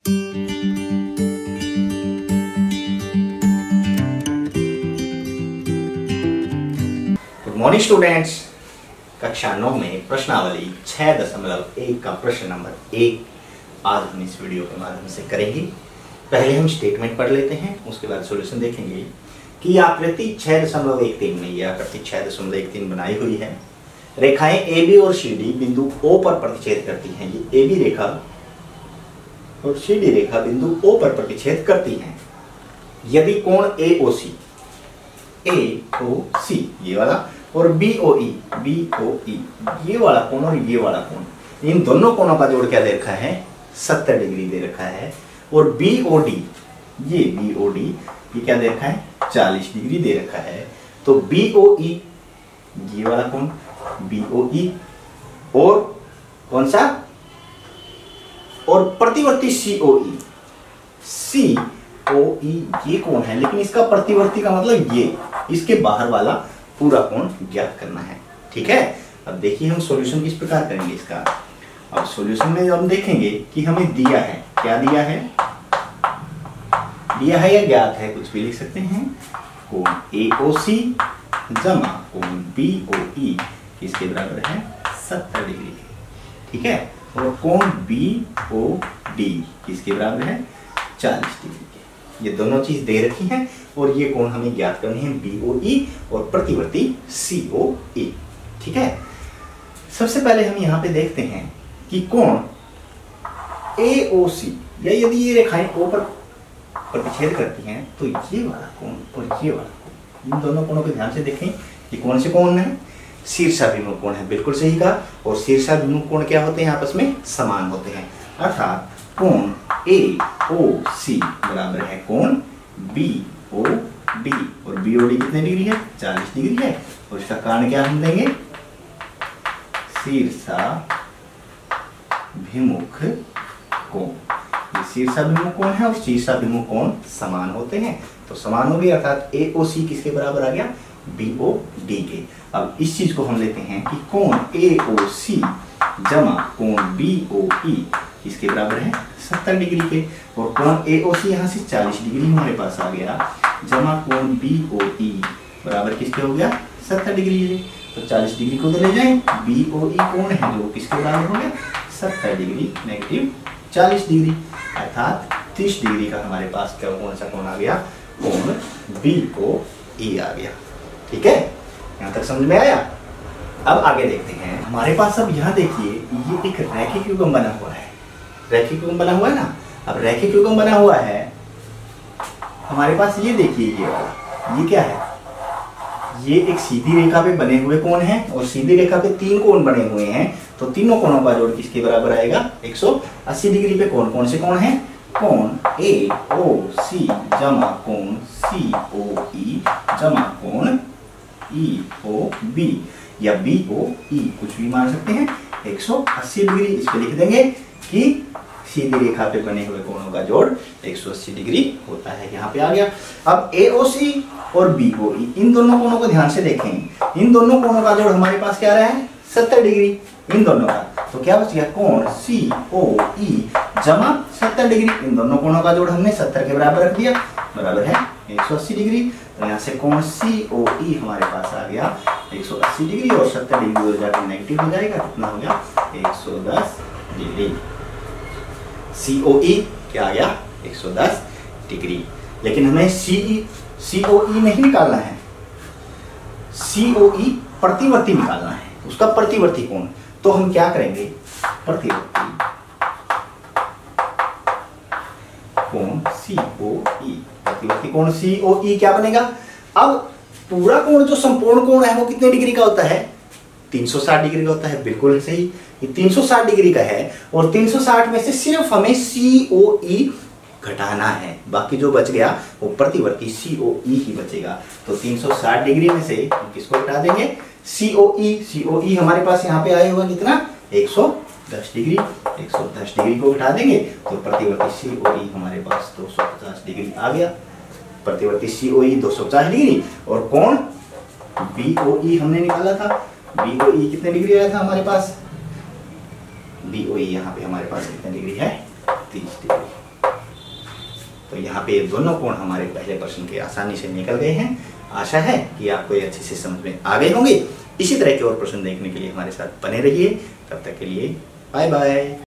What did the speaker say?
Good morning students. कक्षा 9 में प्रश्नावली 6.1 का प्रश्न नंबर 1 आज हम इस वीडियो के माध्यम से करेंगे। पहले हम स्टेटमेंट पढ़ लेते हैं, उसके बाद सॉल्यूशन देखेंगे कि आकृति 6.13 में यह आकृति 6.13 बनाई हुई है। रेखाएं AB और CD बिंदु O पर प्रतिच्छेद करती हैं। ये AB रेखा और CD रेखा बिंदु O पर प्रतिच्छेद करती हैं। यदि कोण AOC ये वाला और BOE ये वाला कोण और ये वाला कोण, इन दोनों कोणों का जोड़ क्या दे रखा है? 70 डिग्री दे रखा है। और BOD ये क्या दे रखा है? 40 डिग्री दे रखा है। तो BOE ये वाला कोण BOE और कौन सा? और प्रतिवर्ती COE ये कोण है, लेकिन इसका प्रतिवर्ती का मतलब ये, इसके बाहर वाला पूरा कोण ज्ञात करना है। ठीक है, अब देखिए हम सॉल्यूशन किस प्रकार करेंगे इसका। अब सॉल्यूशन में हम देखेंगे कि हमें दिया है, क्या दिया है? दिया है या ज्ञात है, कुछ भी लिख सकते हैं। कोण AOC जमा कोण BOE किसके बराबर है? 70 डिग्री। ठीक है, और कोण BOD किसके बराबर है? 40 डिग्री के। ये दोनों चीज दे रखी हैं और ये कोण हमें ज्ञात करनी है, BOE और प्रतिवर्ती COE। ठीक है, सबसे पहले हम यहाँ पे देखते हैं कि कोण AOC या यदि ये रेखाएं O पर प्रतिच्छेद करती हैं तो ये वाला कोण और ये वाला कोण, इन दोनों कोणों को ध्यान से देखें कि कौन से कोण है? शीर्षाभिमुख कोण है। बिल्कुल सही कहा। और शीर्षाभिमुख कोण क्या होते हैं? आपस में समान होते हैं। अर्थात कोण AOC बराबर है कोण BOD और BOD कितने डिग्री है? 40 डिग्री है। और इसका कारण क्या हम देंगे? शीर्षाभिमुख कोण। ये शीर्षाभिमुख कोण है और शीर्षाभिमुख कोण समान होते हैं, तो समान हो गए। अर्थात AOC किसके बराबर आ गया? BOD के। अब इस चीज को हम लेते हैं कि कोण AOC जमा कोण BOE किसके बराबर है? 70 डिग्री के। और कोण AOC यहाँ से 40 डिग्री हमारे पास आ गया, जमा कोण BOE बराबर किसके हो गया? 70 डिग्री है। तो 40 डिग्री को तो ले जाएं, BOE कोण है जो किसके बराबर हो गया? 70 डिग्री नेगेटिव 40 डिग्री, अर्थात 30 डिग्री का हमारे पास क्या कौन सा कोण आ गया? कोण BOE आ गया। ठीक है, यहाँ तक समझ में आया। अब आगे देखते हैं। हमारे पास अब यहाँ देखिए, ये एक रैखिक युग्म बना हुआ है। रैखिक युग्म बना हुआ है ना। अब रैखिक युग्म बना हुआ है हमारे पास, ये देखिए ये वाला, ये क्या है? ये एक सीधी रेखा पे बने हुए कोण हैं और सीधी रेखा पे 3 कोण बने हुए हैं। तो तीनों कोणों का जोड़ किसके बराबर आएगा? 180 डिग्री पे। कौन से कोण हैं? कोण AOC जमा कोण COE जमा कोण EOB या BOE, कुछ भी मान सकते हैं। 180 डिग्री इस पे लिख देंगे कि सीधी रेखा पे बने हुए कोणों का जोड़ 180 डिग्री होता है। यहाँ पे आ गया। अब AOC और BOE, इन दोनों कोणों को ध्यान से देखें। इन दोनों कोणों का जोड़ हमारे पास क्या रहा है? 70 डिग्री इन दोनों का। तो क्या बच गया? कोण COE जमा 70 डिग्री। इन दोनों कोणों का जोड़ हमने 70 के बराबर रख दिया, बराबर है 180 डिग्री। तो यहाँ से कोण COE हमारे पास आ गया 180 डिग्री और 70 डिग्री हो जाकर नेगेटिव हो जाएगा। कितना हो गया? 110 डिग्री। COE क्या आ गया? 110 डिग्री। लेकिन हमें COE नहीं निकालना है, COE प्रतिवर्ती निकालना है, उसका प्रतिवर्ती कोण। तो हम क्या करेंगे? प्रतिवर्ती कोण COE, प्रतिवर्ती कोण COE क्या बनेगा? अब पूरा कोण जो संपूर्ण कोण है वो कितने डिग्री का होता है? 360 डिग्री का होता है। बिल्कुल सही, ये 360 डिग्री का है और 360 में से सिर्फ हमें COE घटाना है, बाकी जो बच गया वो प्रतिवर्ती COE ही बचेगा। तो 360 डिग्री में से हम किसको घटा देंगे? COE हमारे पास यहाँ पे आया हुआ कितना? 110 डिग्री। 110 डिग्री को घटा देंगे तो प्रतिवर्ती COE हमारे पास 250 डिग्री आ गया। प्रतिवर्ती COE 250 डिग्री और कोण BOE हमने निकाला था। BOE कितने डिग्री आया था हमारे पास? BOE यहाँ पे हमारे पास कितने डिग्री है? 30 डिग्री। तो यहाँ पे दोनों कोण हमारे पहले प्रश्न के आसानी से निकल गए हैं। आशा है कि आपको ये अच्छे से समझ में आ गए होंगे। इसी तरह के और प्रश्न देखने के लिए हमारे साथ बने रहिए। तब तक के लिए बाय बाय।